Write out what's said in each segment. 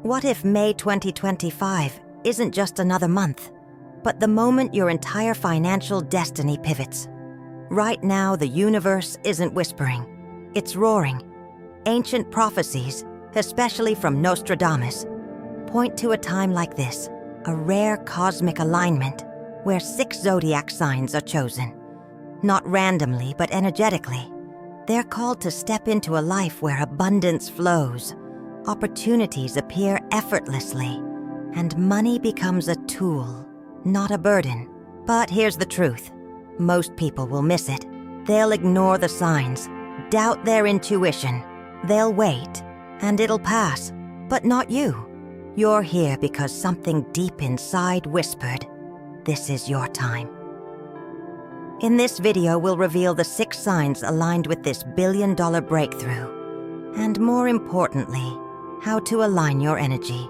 What if May 2025 isn't just another month, but the moment your entire financial destiny pivots? Right now, the universe isn't whispering, it's roaring. Ancient prophecies, especially from Nostradamus, point to a time like this, a rare cosmic alignment where 6 zodiac signs are chosen. Not randomly, but energetically. They're called to step into a life where abundance flows, opportunities appear effortlessly, and money becomes a tool, not a burden. But here's the truth. Most people will miss it. They'll ignore the signs, doubt their intuition. They'll wait, and it'll pass. But not you. You're here because something deep inside whispered, this is your time. In this video, we'll reveal the 6 signs aligned with this billion-dollar breakthrough. And more importantly, how to align your energy,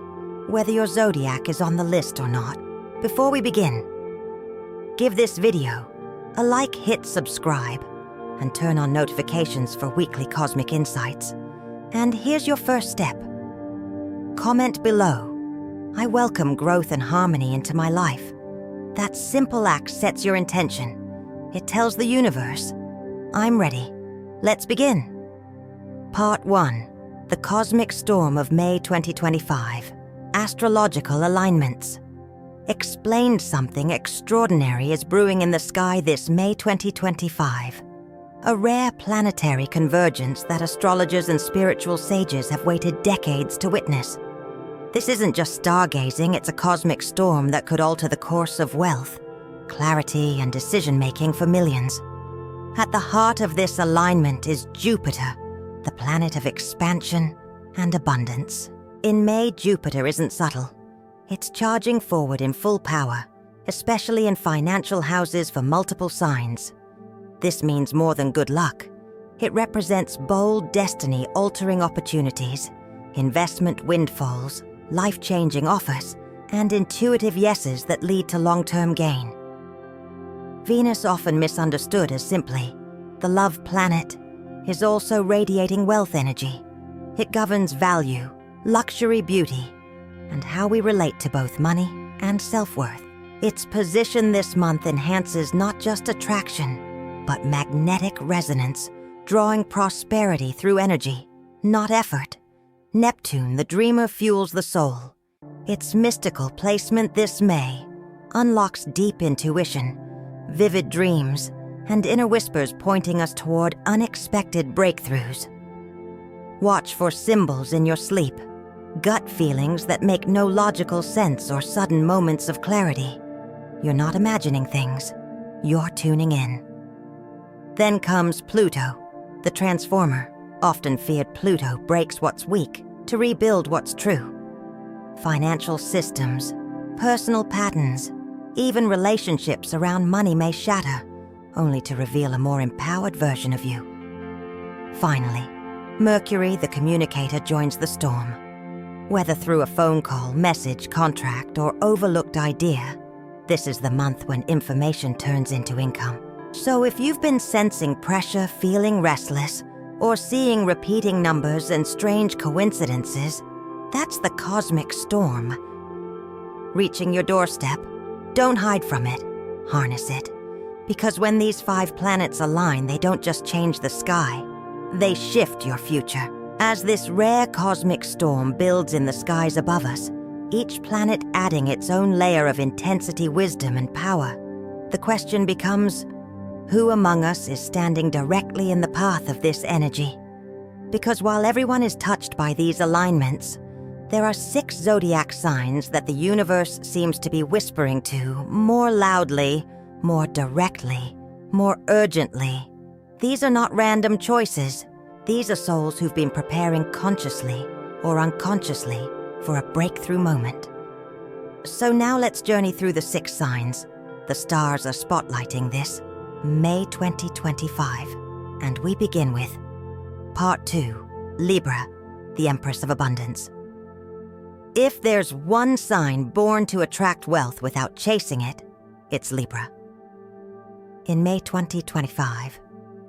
whether your zodiac is on the list or not. Before we begin, give this video a like, hit subscribe, and turn on notifications for weekly cosmic insights. And here's your first step. Comment below. I welcome growth and harmony into my life. That simple act sets your intention. It tells the universe, I'm ready. Let's begin. Part 1. The Cosmic Storm of May 2025. Astrological alignments. Explained something extraordinary is brewing in the sky this May 2025. A rare planetary convergence that astrologers and spiritual sages have waited decades to witness. This isn't just stargazing, it's a cosmic storm that could alter the course of wealth, clarity, and decision-making for millions. At the heart of this alignment is Jupiter, the planet of expansion and abundance. In May, Jupiter isn't subtle. It's charging forward in full power, especially in financial houses for multiple signs. This means more than good luck. It represents bold, destiny-altering opportunities, investment windfalls, life-changing offers, and intuitive yeses that lead to long-term gain. Venus, often misunderstood as simply the love planet, is also radiating wealth energy. It governs value, luxury, beauty, and how we relate to both money and self-worth. Its position this month enhances not just attraction, but magnetic resonance, drawing prosperity through energy, not effort. Neptune, the dreamer, fuels the soul. Its mystical placement this May unlocks deep intuition, vivid dreams, and inner whispers pointing us toward unexpected breakthroughs. Watch for symbols in your sleep, gut feelings that make no logical sense or sudden moments of clarity. You're not imagining things, you're tuning in. Then comes Pluto, the transformer. Often feared, Pluto breaks what's weak to rebuild what's true. Financial systems, personal patterns, even relationships around money may shatter, only to reveal a more empowered version of you. Finally, Mercury, the communicator, joins the storm. Whether through a phone call, message, contract, or overlooked idea, this is the month when information turns into income. So if you've been sensing pressure, feeling restless, or seeing repeating numbers and strange coincidences, that's the cosmic storm. Reaching your doorstep, don't hide from it, harness it. Because when these 5 planets align, they don't just change the sky, they shift your future. As this rare cosmic storm builds in the skies above us, each planet adding its own layer of intensity, wisdom, and power, the question becomes, who among us is standing directly in the path of this energy? Because while everyone is touched by these alignments, there are 6 zodiac signs that the universe seems to be whispering to more loudly, more directly, more urgently. These are not random choices. These are souls who've been preparing consciously or unconsciously for a breakthrough moment. So now let's journey through the 6 signs. The stars are spotlighting this May 2025, and we begin with Part 2, Libra, the Empress of Abundance. If there's one sign born to attract wealth without chasing it, it's Libra. In May 2025,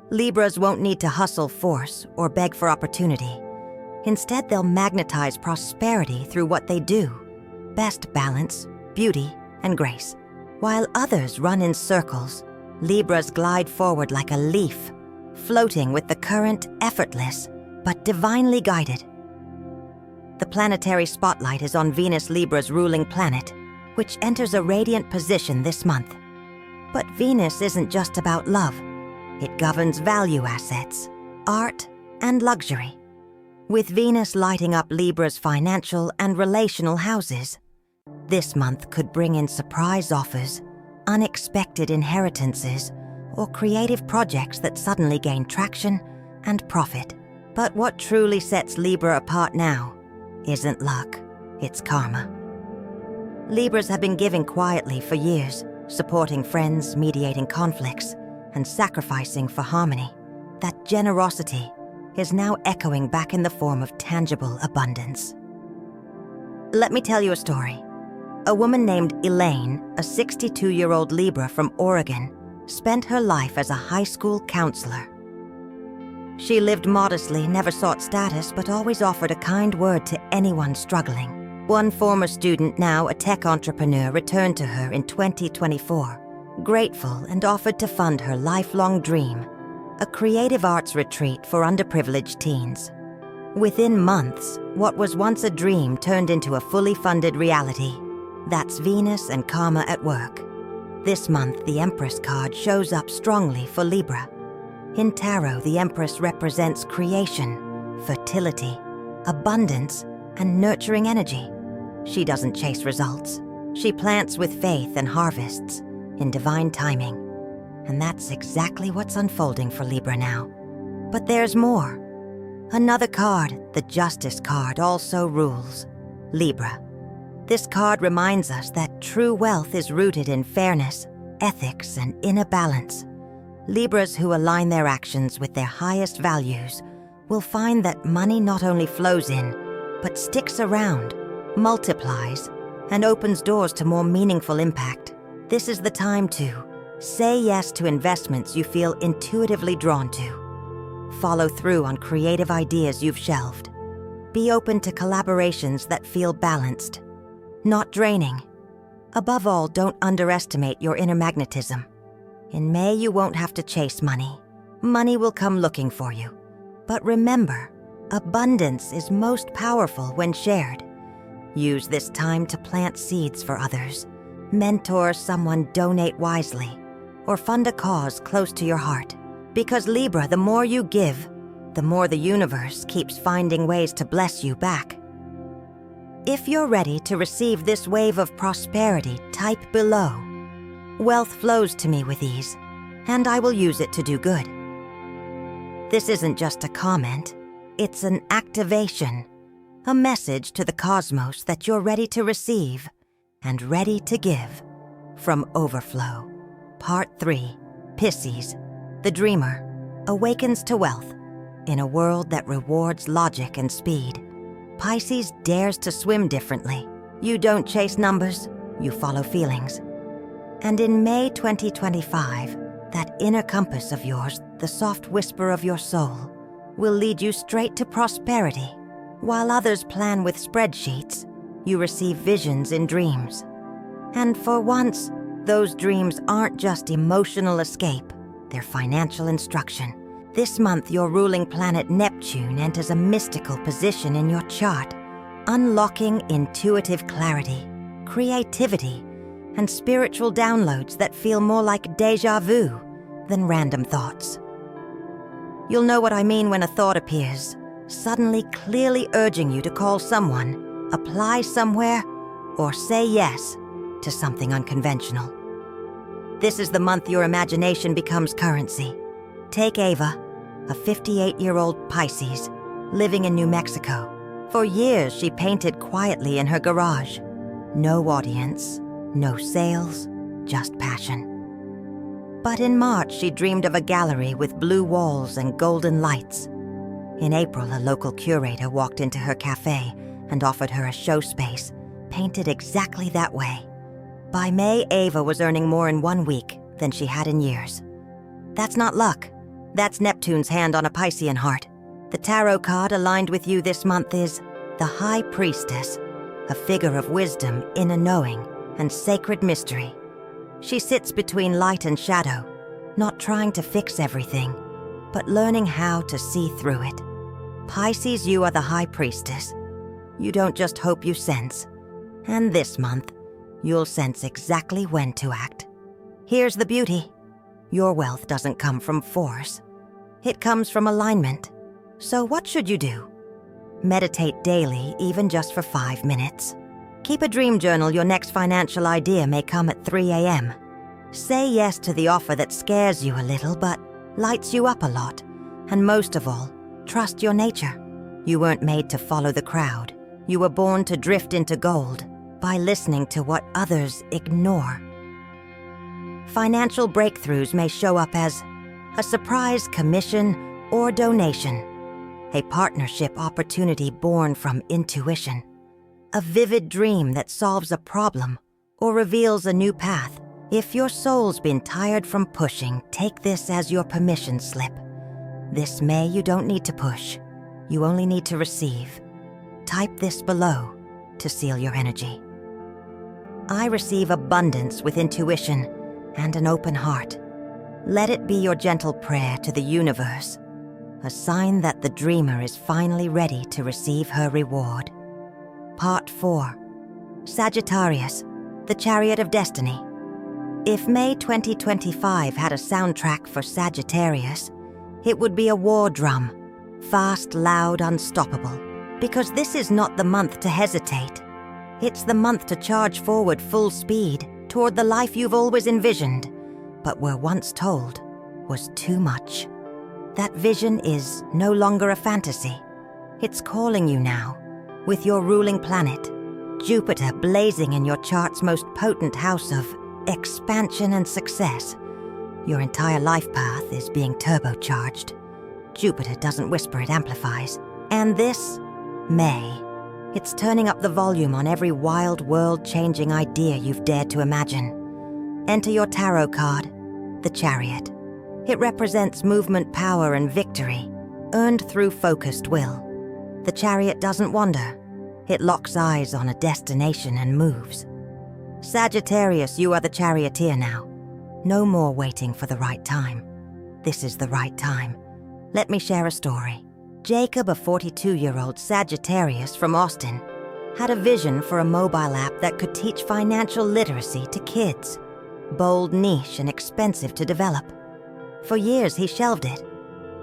Libras won't need to hustle, force, or beg for opportunity. Instead, they'll magnetize prosperity through what they do. Best balance, beauty, and grace. While others run in circles, Libras glide forward like a leaf, floating with the current, effortless, but divinely guided. The planetary spotlight is on Venus, Libra's ruling planet, which enters a radiant position this month. But Venus isn't just about love. It governs value assets, art, and luxury. With Venus lighting up Libra's financial and relational houses, this month could bring in surprise offers, unexpected inheritances, or creative projects that suddenly gain traction and profit. But what truly sets Libra apart now isn't luck, it's karma. Libras have been giving quietly for years, supporting friends, mediating conflicts, and sacrificing for harmony. That generosity is now echoing back in the form of tangible abundance. Let me tell you a story. A woman named Elaine, a 62-year-old Libra from Oregon, spent her life as a high school counselor. She lived modestly, never sought status, but always offered a kind word to anyone struggling. One former student, now a tech entrepreneur, returned to her in 2024, grateful and offered to fund her lifelong dream, a creative arts retreat for underprivileged teens. Within months, what was once a dream turned into a fully funded reality. That's Venus and karma at work. This month, the Empress card shows up strongly for Libra. In tarot, the Empress represents creation, fertility, abundance, and nurturing energy. She doesn't chase results. She plants with faith and harvests in divine timing. And that's exactly what's unfolding for Libra now. But there's more. Another card, the Justice card, also rules Libra. This card reminds us that true wealth is rooted in fairness, ethics, and inner balance. Libras who align their actions with their highest values will find that money not only flows in, but sticks around, multiplies, and opens doors to more meaningful impact. This is the time to say yes to investments you feel intuitively drawn to. Follow through on creative ideas you've shelved. Be open to collaborations that feel balanced, not draining. Above all, don't underestimate your inner magnetism. In May, you won't have to chase money. Money will come looking for you. But remember, abundance is most powerful when shared. Use this time to plant seeds for others, mentor someone, donate wisely, or fund a cause close to your heart. Because Libra, the more you give, the more the universe keeps finding ways to bless you back. If you're ready to receive this wave of prosperity, type below. Wealth flows to me with ease, and I will use it to do good. This isn't just a comment, it's an activation, a message to the cosmos that you're ready to receive and ready to give. From Overflow. Part 3, Pisces, the dreamer, awakens to wealth. In a world that rewards logic and speed, Pisces dares to swim differently. You don't chase numbers, you follow feelings. And in May 2025, that inner compass of yours, the soft whisper of your soul, will lead you straight to prosperity. While others plan with spreadsheets, you receive visions in dreams. And for once, those dreams aren't just emotional escape, they're financial instruction. This month, your ruling planet Neptune enters a mystical position in your chart, unlocking intuitive clarity, creativity, and spiritual downloads that feel more like déjà vu than random thoughts. You'll know what I mean when a thought appears, suddenly clearly urging you to call someone, apply somewhere, or say yes to something unconventional. This is the month your imagination becomes currency. Take Ava, a 58-year-old Pisces, living in New Mexico. For years, she painted quietly in her garage. No audience, no sales, just passion. But in March, she dreamed of a gallery with blue walls and golden lights. In April, a local curator walked into her cafe and offered her a show space, painted exactly that way. By May, Ava was earning more in 1 week than she had in years. That's not luck. That's Neptune's hand on a Piscean heart. The tarot card aligned with you this month is the High Priestess, a figure of wisdom, inner knowing, and sacred mystery. She sits between light and shadow, not trying to fix everything, but learning how to see through it. Pisces, you are the High Priestess. You don't just hope, you sense. And this month, you'll sense exactly when to act. Here's the beauty. Your wealth doesn't come from force. It comes from alignment. So what should you do? Meditate daily, even just for 5 minutes. Keep a dream journal. Your next financial idea may come at 3 a.m. Say yes to the offer that scares you a little but lights you up a lot. And most of all, trust your nature. You weren't made to follow the crowd. You were born to drift into gold by listening to what others ignore. Financial breakthroughs may show up as a surprise commission or donation, a partnership opportunity born from intuition, a vivid dream that solves a problem or reveals a new path. If your soul's been tired from pushing, take this as your permission slip. This May, you don't need to push. You only need to receive. Type this below to seal your energy. I receive abundance with intuition and an open heart. Let it be your gentle prayer to the universe, a sign that the dreamer is finally ready to receive her reward. Part 4. Sagittarius, the Chariot of Destiny. If May 2025 had a soundtrack for Sagittarius, it would be a war drum, fast, loud, unstoppable. Because this is not the month to hesitate. It's the month to charge forward full speed toward the life you've always envisioned, but were once told was too much. That vision is no longer a fantasy. It's calling you now, with your ruling planet, Jupiter, blazing in your chart's most potent house of expansion and success. Your entire life path is being turbocharged. Jupiter doesn't whisper, it amplifies. And this May, it's turning up the volume on every wild, world-changing idea you've dared to imagine. Enter your tarot card, the Chariot. It represents movement, power, and victory, earned through focused will. The Chariot doesn't wander. It locks eyes on a destination and moves. Sagittarius, you are the charioteer now. No more waiting for the right time. This is the right time. Let me share a story. Jacob, a 42-year-old Sagittarius from Austin, had a vision for a mobile app that could teach financial literacy to kids. Bold, niche, and expensive to develop. For years, he shelved it.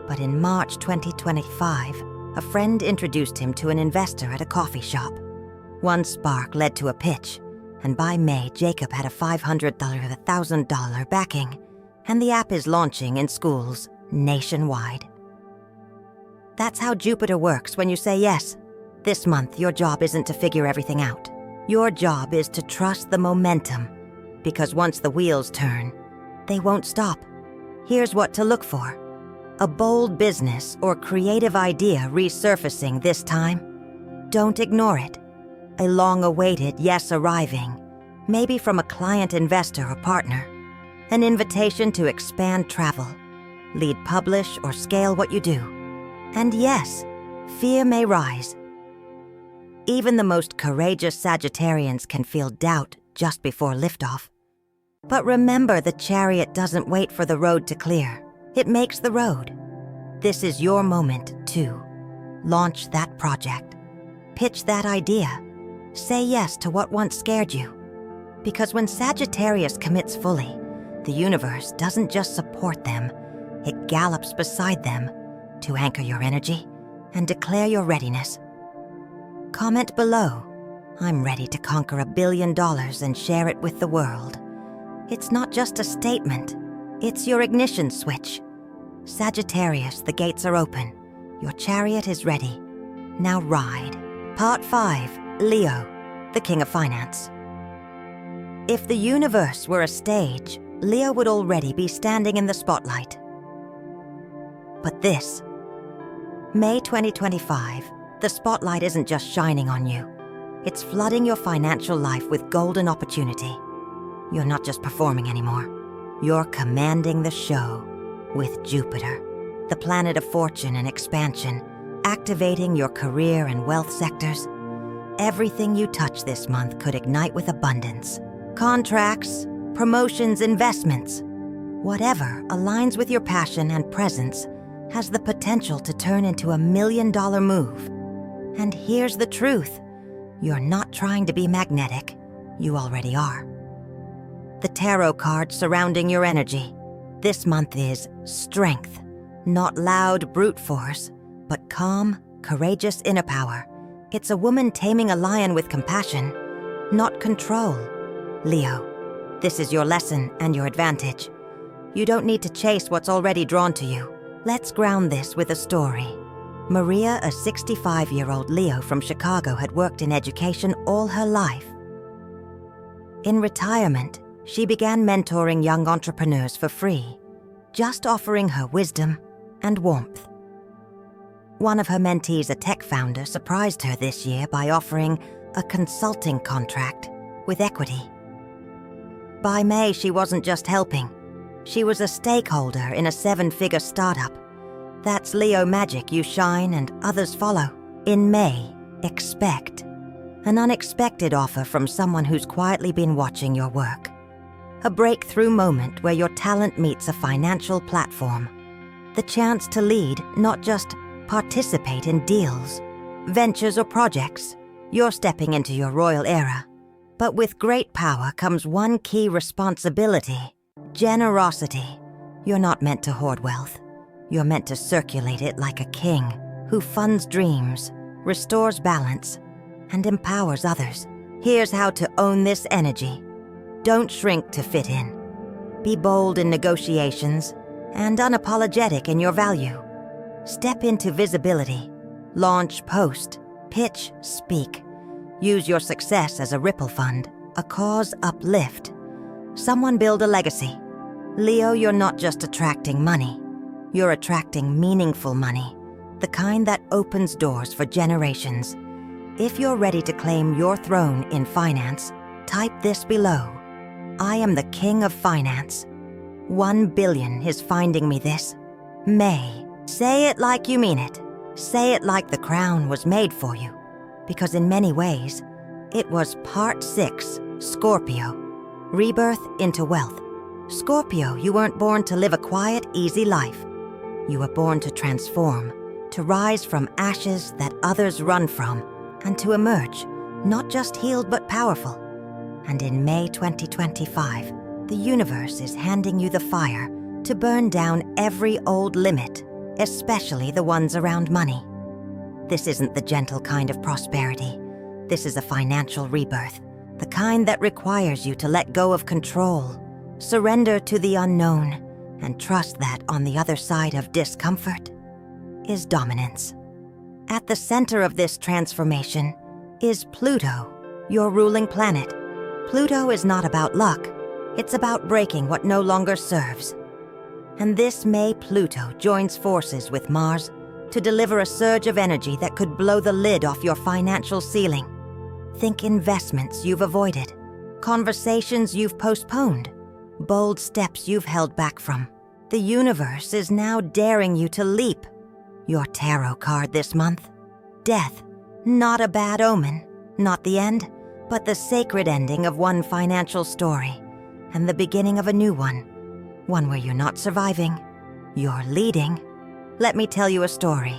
But in March 2025, a friend introduced him to an investor at a coffee shop. One spark led to a pitch, and by May, Jacob had a $500 to $1,000 backing, and the app is launching in schools nationwide. That's how Jupiter works when you say yes. This month, your job isn't to figure everything out. Your job is to trust the momentum, because once the wheels turn, they won't stop. Here's what to look for. A bold business or creative idea resurfacing this time. Don't ignore it. A long-awaited yes arriving, maybe from a client, investor, or partner. An invitation to expand travel, lead, publish, or scale what you do. And yes, fear may rise. Even the most courageous Sagittarians can feel doubt just before liftoff. But remember, the Chariot doesn't wait for the road to clear. It makes the road. This is your moment, too. Launch that project. Pitch that idea. Say yes to what once scared you. Because when Sagittarius commits fully, the universe doesn't just support them, it gallops beside them to anchor your energy and declare your readiness. Comment below. I'm ready to conquer $1 billion and share it with the world. It's not just a statement, it's your ignition switch. Sagittarius, the gates are open. Your chariot is ready. Now ride. Part 5, Leo, the King of Finance. If the universe were a stage, Leo would already be standing in the spotlight. But this, May 2025, the spotlight isn't just shining on you. It's flooding your financial life with golden opportunity. You're not just performing anymore. You're commanding the show with Jupiter, the planet of fortune and expansion, activating your career and wealth sectors. Everything you touch this month could ignite with abundance. Contracts, promotions, investments. Whatever aligns with your passion and presence has the potential to turn into $1 million move. And here's the truth. You're not trying to be magnetic. You already are. The tarot card surrounding your energy this month is strength. Not loud brute force, but calm, courageous inner power. It's a woman taming a lion with compassion, not control. Leo, this is your lesson and your advantage. You don't need to chase what's already drawn to you. Let's ground this with a story. Maria, a 65-year-old Leo from Chicago, had worked in education all her life. In retirement, she began mentoring young entrepreneurs for free, just offering her wisdom and warmth. One of her mentees, a tech founder, surprised her this year by offering a consulting contract with equity. By May, she wasn't just helping. She was a stakeholder in a 7-figure startup. That's Leo magic. You shine and others follow. In May, expect an unexpected offer from someone who's quietly been watching your work. A breakthrough moment where your talent meets a financial platform. The chance to lead, not just participate in deals, ventures or projects. You're stepping into your royal era. But with great power comes one key responsibility: generosity. You're not meant to hoard wealth. You're meant to circulate it like a king who funds dreams, restores balance, and empowers others. Here's how to own this energy. Don't shrink to fit in. Be bold in negotiations and unapologetic in your value. Step into visibility. Launch, post, pitch, speak. Use your success as a ripple fund, a cause uplift. Someone build a legacy. Leo, you're not just attracting money. You're attracting meaningful money, the kind that opens doors for generations. If you're ready to claim your throne in finance, type this below. I am the king of finance. 1 billion is finding me this May. Say it like you mean it. Say it like the crown was made for you. Because in many ways, it was part 6, Scorpio. Rebirth into wealth. Scorpio, you weren't born to live a quiet, easy life. You were born to transform, to rise from ashes that others run from, and to emerge, not just healed but powerful. And in May 2025, the universe is handing you the fire to burn down every old limit, especially the ones around money. This isn't the gentle kind of prosperity. This is a financial rebirth, the kind that requires you to let go of control, surrender to the unknown, and trust that on the other side of discomfort is dominance. At the center of this transformation is Pluto, your ruling planet. Pluto is not about luck. It's about breaking what no longer serves. And this May, Pluto joins forces with Mars to deliver a surge of energy that could blow the lid off your financial ceiling. Think investments you've avoided, conversations you've postponed, bold steps you've held back from. The universe is now daring you to leap. Your tarot card this month: Death. Not a bad omen, not the end, but the sacred ending of one financial story and the beginning of a new one. One where you're not surviving, you're leading. Let me tell you a story.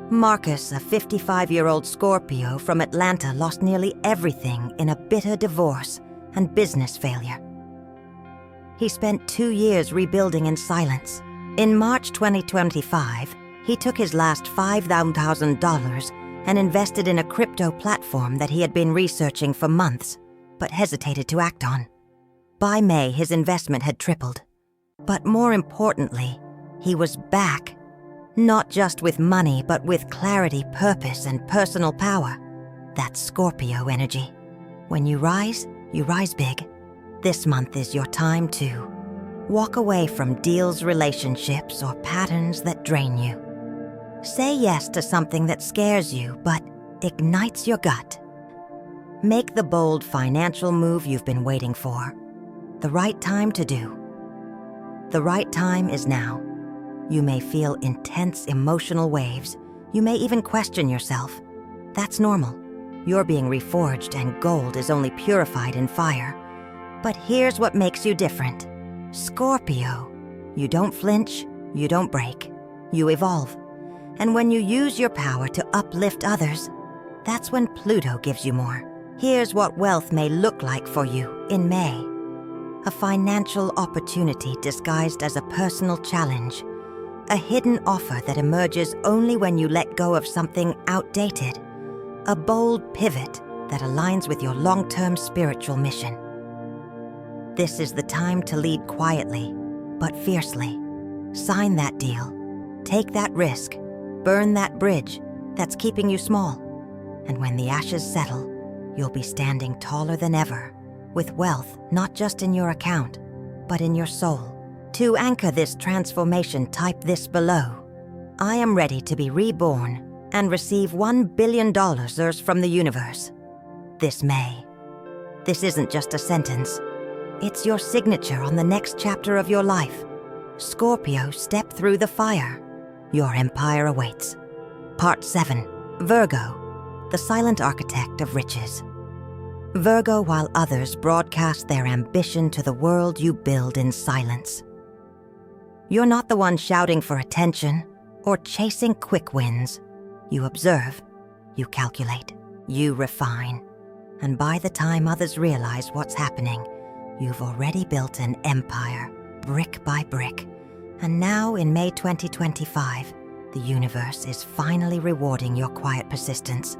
Marcus, a 55-year-old Scorpio from Atlanta, lost nearly everything in a bitter divorce and business failure. He spent 2 years rebuilding in silence. In March 2025, he took his last $5,000 and invested in a crypto platform that he had been researching for months, but hesitated to act on. By May, his investment had tripled. But more importantly, he was back. Not just with money, but with clarity, purpose, and personal power. That's Scorpio energy. When you rise big. This month is your time to walk away from deals, relationships, or patterns that drain you. Say yes to something that scares you, but ignites your gut. Make the bold financial move you've been waiting for. The right time to do. The right time is now. You may feel intense emotional waves. You may even question yourself. That's normal. You're being reforged and gold is only purified in fire. But here's what makes you different. Scorpio. You don't flinch, you don't break. You evolve. And when you use your power to uplift others, that's when Pluto gives you more. Here's what wealth may look like for you in May. A financial opportunity disguised as a personal challenge. A hidden offer that emerges only when you let go of something outdated. A bold pivot that aligns with your long-term spiritual mission. This is the time to lead quietly, but fiercely. Sign that deal. Take that risk. Burn that bridge that's keeping you small. And when the ashes settle, you'll be standing taller than ever, with wealth not just in your account, but in your soul. To anchor this transformation, type this below. I am ready to be reborn and receive $1 billion from the universe. This May. This isn't just a sentence. It's your signature on the next chapter of your life. Scorpio, step through the fire. Your empire awaits. Part 7. Virgo, the silent architect of riches. Virgo, while others broadcast their ambition to the world, you build in silence. You're not the one shouting for attention or chasing quick wins. You observe, you calculate, you refine. And by the time others realize what's happening, you've already built an empire, brick by brick. And now in May 2025, the universe is finally rewarding your quiet persistence.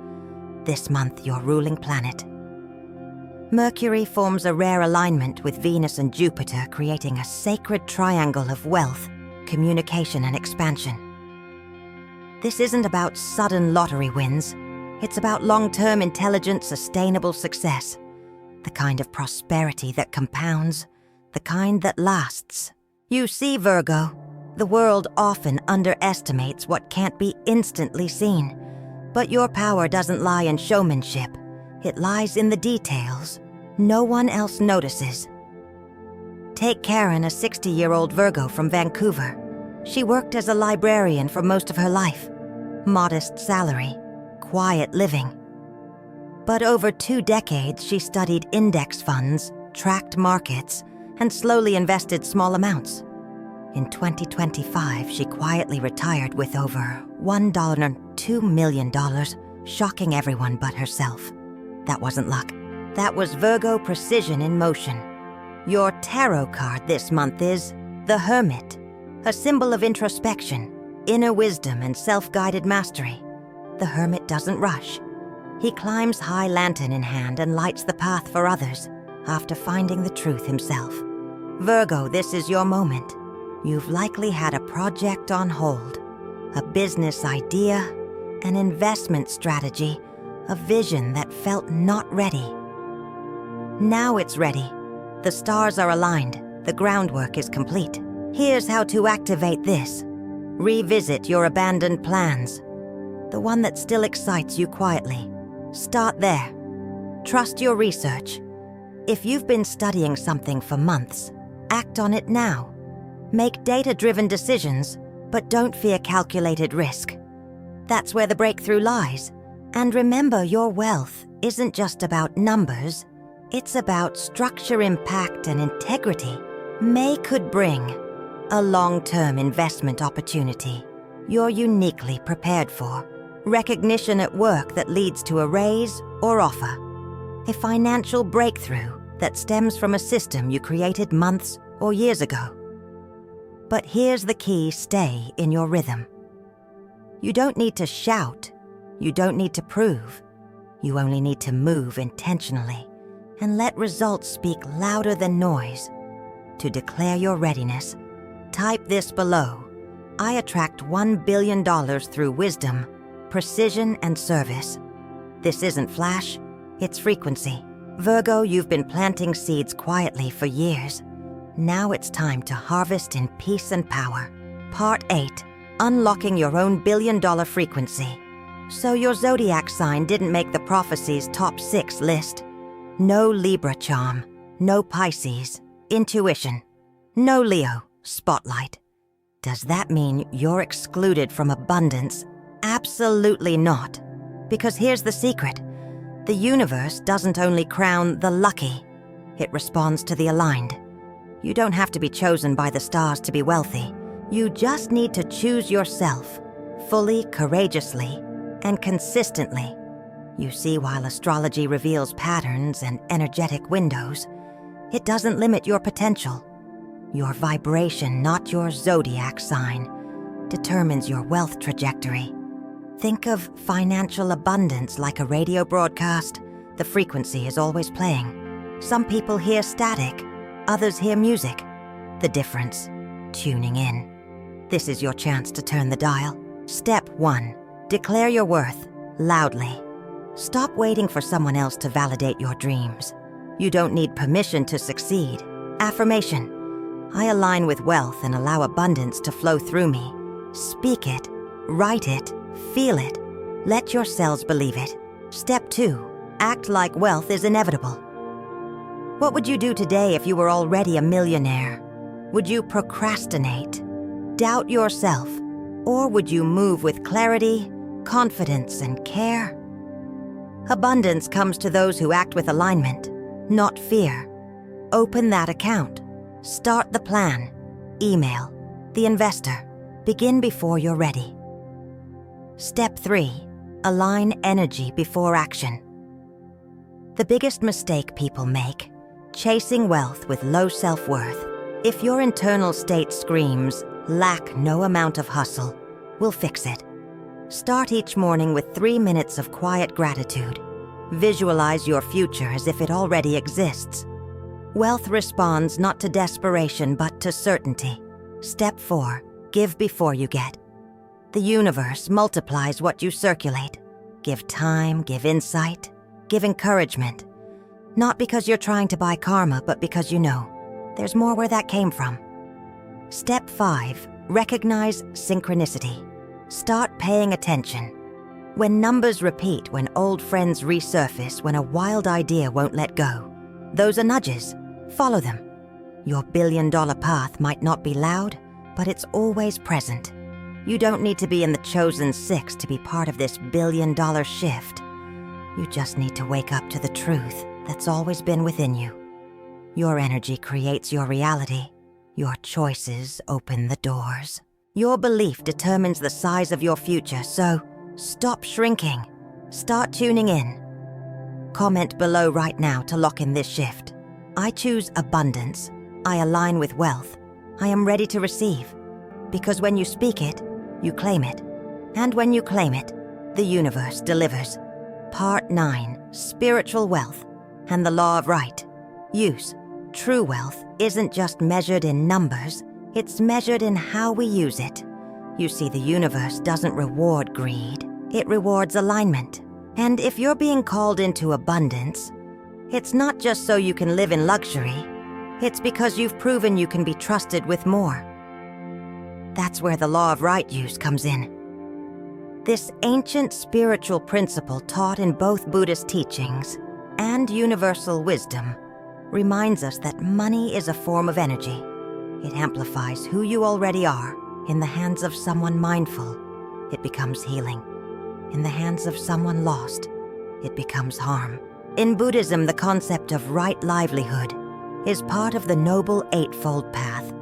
This month, your ruling planet. Mercury forms a rare alignment with Venus and Jupiter, creating a sacred triangle of wealth, communication, and expansion. This isn't about sudden lottery wins. It's about long-term, intelligent, sustainable success. The kind of prosperity that compounds, the kind that lasts. You see, Virgo, the world often underestimates what can't be instantly seen. But your power doesn't lie in showmanship. It lies in the details. No one else notices. Take Karen, a 60-year-old Virgo from Vancouver. She worked as a librarian for most of her life. Modest salary, quiet living. But over 2 decades, she studied index funds, tracked markets, and slowly invested small amounts. In 2025, she quietly retired with over $1.2 million, shocking everyone but herself. That wasn't luck. That was Virgo precision in motion. Your tarot card this month is the Hermit, a symbol of introspection, inner wisdom, and self-guided mastery. The Hermit doesn't rush. He climbs high, lantern in hand, and lights the path for others after finding the truth himself. Virgo, this is your moment. You've likely had a project on hold, a business idea, an investment strategy, a vision that felt not ready. Now it's ready. The stars are aligned. The groundwork is complete. Here's how to activate this. Revisit your abandoned plans. The one that still excites you quietly. Start there. Trust your research. If you've been studying something for months, act on it now. Make data-driven decisions, but don't fear calculated risk. That's where the breakthrough lies. And remember, your wealth isn't just about numbers. It's about structure, impact, and integrity. May could bring a long-term investment opportunity you're uniquely prepared for. Recognition at work that leads to a raise or offer. A financial breakthrough that stems from a system you created months or years ago. But here's the key: stay in your rhythm. You don't need to shout. You don't need to prove. You only need to move intentionally and let results speak louder than noise. To declare your readiness, type this below. I attract $1 billion through wisdom, precision, and service. This isn't flash, it's frequency. Virgo, you've been planting seeds quietly for years. Now it's time to harvest in peace and power. Part 8. Unlocking your own billion-dollar frequency. So your zodiac sign didn't make the prophecy's top 6 list. No Libra charm, no Pisces, intuition, no Leo, spotlight. Does that mean you're excluded from abundance, Absolutely not. Because here's the secret. The universe doesn't only crown the lucky, it responds to the aligned. You don't have to be chosen by the stars to be wealthy. You just need to choose yourself, fully, courageously, and consistently. You see, while astrology reveals patterns and energetic windows, it doesn't limit your potential. Your vibration, not your zodiac sign, determines your wealth trajectory. Think of financial abundance like a radio broadcast. The frequency is always playing. Some people hear static, others hear music. The difference, tuning in. This is your chance to turn the dial. Step 1. Declare your worth, loudly. Stop waiting for someone else to validate your dreams. You don't need permission to succeed. Affirmation. I align with wealth and allow abundance to flow through me. Speak it, write it, feel it. Let your cells believe it. Step 2. Act like wealth is inevitable. What would you do today if you were already a millionaire? Would you procrastinate, doubt yourself, or would you move with clarity, confidence, and care? Abundance comes to those who act with alignment, not fear. Open that account. Start the plan. Email. The investor. Begin before you're ready. Step 3. Align energy before action. The biggest mistake people make, chasing wealth with low self-worth. If your internal state screams, lack no amount of hustle, we'll fix it. Start each morning with 3 minutes of quiet gratitude. Visualize your future as if it already exists. Wealth responds not to desperation but to certainty. Step 4. Give before you get. The universe multiplies what you circulate. Give time, give insight, give encouragement. Not because you're trying to buy karma, but because you know there's more where that came from. Step 5. Recognize synchronicity. Start paying attention. When numbers repeat, when old friends resurface, when a wild idea won't let go, those are nudges. Follow them. Your billion-dollar path might not be loud, but it's always present. You don't need to be in the chosen 6 to be part of this billion-dollar shift. You just need to wake up to the truth that's always been within you. Your energy creates your reality. Your choices open the doors. Your belief determines the size of your future, so stop shrinking. Start tuning in. Comment below right now to lock in this shift. I choose abundance. I align with wealth. I am ready to receive. Because when you speak it, you claim it. And when you claim it, the universe delivers. Part 9. Spiritual wealth and the law of right. Use. True wealth isn't just measured in numbers, it's measured in how we use it. You see, the universe doesn't reward greed, it rewards alignment. And if you're being called into abundance, it's not just so you can live in luxury, it's because you've proven you can be trusted with more. That's where the law of right use comes in. This ancient spiritual principle taught in both Buddhist teachings and universal wisdom reminds us that money is a form of energy. It amplifies who you already are. In the hands of someone mindful, it becomes healing. In the hands of someone lost, it becomes harm. In Buddhism, the concept of right livelihood is part of the Noble Eightfold Path.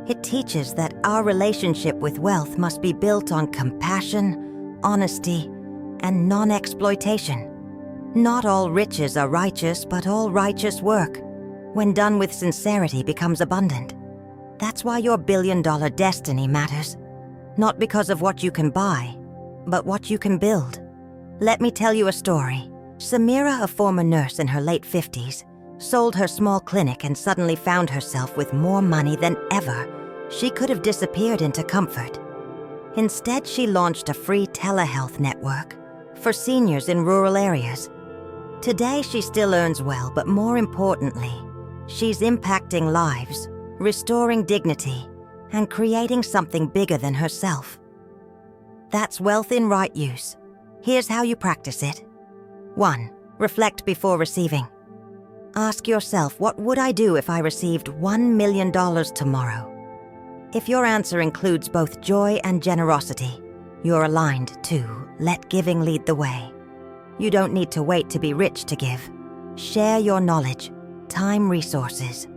It teaches that our relationship with wealth must be built on compassion, honesty, and non-exploitation. Not all riches are righteous, but all righteous work, when done with sincerity, becomes abundant. That's why your billion-dollar destiny matters. Not because of what you can buy, but what you can build. Let me tell you a story. Samira, a former nurse in her late 50s, sold her small clinic and suddenly found herself with more money than ever. She could have disappeared into comfort. Instead, she launched a free telehealth network for seniors in rural areas. Today, she still earns well, but more importantly, she's impacting lives, restoring dignity, and creating something bigger than herself. That's wealth in right use. Here's how you practice it. 1. Reflect before receiving. Ask yourself, what would I do if I received $1 million tomorrow? If your answer includes both joy and generosity, You're aligned to let giving lead the way. You don't need to wait to be rich to give. Share your knowledge, time, resources.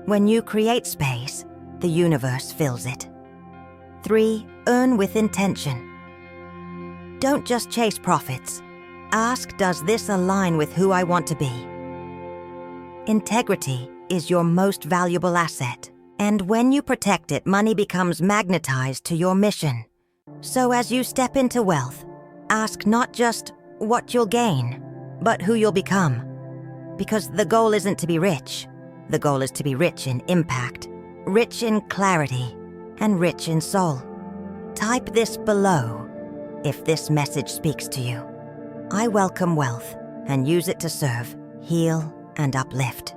When you create space, the universe fills it. 3. Earn with intention. Don't just chase profits. Ask, does this align with who I want to be? Integrity is your most valuable asset, and when you protect it, money becomes magnetized to your mission. So as you step into wealth, ask not just what you'll gain, but who you'll become. Because the goal isn't to be rich. The goal is to be rich in impact, rich in clarity, and rich in soul. Type this below if this message speaks to you. I welcome wealth and use it to serve, heal, and uplift.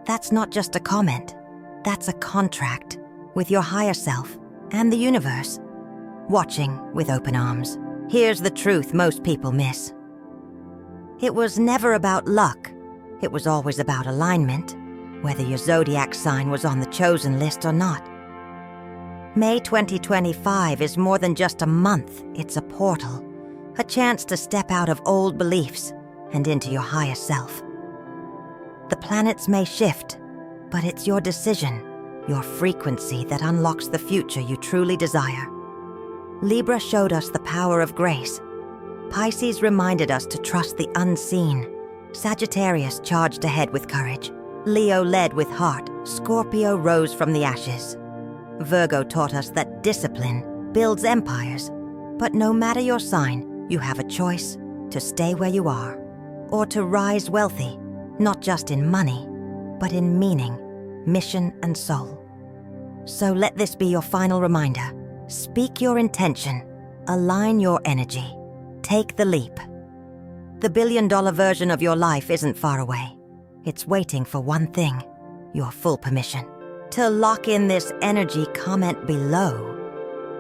That's not just a comment. That's a contract with your higher self and the universe, watching with open arms. Here's the truth most people miss. It was never about luck. It was always about alignment, whether your zodiac sign was on the chosen list or not. May 2025 is more than just a month. It's a portal, a chance to step out of old beliefs and into your higher self. The planets may shift, but it's your decision, your frequency that unlocks the future you truly desire. Libra showed us the power of grace. Pisces reminded us to trust the unseen. Sagittarius charged ahead with courage. Leo led with heart. Scorpio rose from the ashes. Virgo taught us that discipline builds empires. But no matter your sign, you have a choice to stay where you are or to rise wealthy, not just in money, but in meaning, mission, and soul. So let this be your final reminder. Speak your intention. Align your energy. Take the leap. The billion-dollar version of your life isn't far away. It's waiting for one thing, your full permission. To lock in this energy, comment below.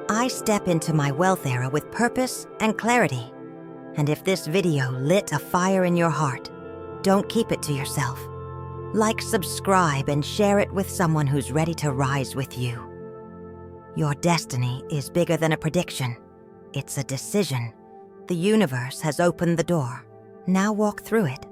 I step into my wealth era with purpose and clarity. And if this video lit a fire in your heart, don't keep it to yourself. Like, subscribe, and share it with someone who's ready to rise with you. Your destiny is bigger than a prediction. It's a decision. The universe has opened the door. Now walk through it.